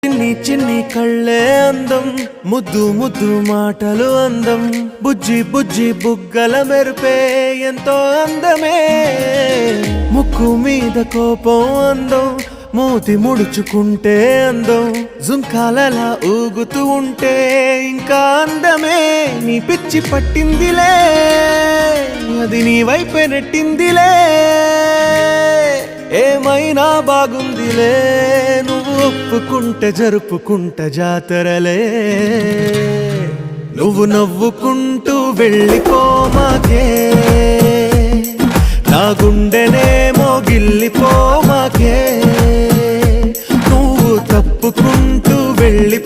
చిన్ని చిన్ని కళ్ళే అందం, ముద్దు ముద్దు మాటలు అందం, బుజ్జి బుజ్జి బుగ్గల మెరుపే ఎంతో అందమే. ముక్కు మీద కోపం అందం, మూతి ముడుచుకుంటే అందం, జుంకాలలా ఊగుతూ ఉంటే ఇంకా అందమే. నీ పిచ్చి పట్టిందిలే, అది నీ వైపే నెట్టిందిలే. ఏమైనా బాగుందిలే, నువ్వు ఒప్పుకుంటే జరుపుకుంట జాతరలే. నువ్వు నవ్వుకుంటూ వెళ్ళిపోమాకే, నా గుండెనేమో గిల్లిపోమాకే. నువ్వు తప్పుకుంటూ వెళ్ళి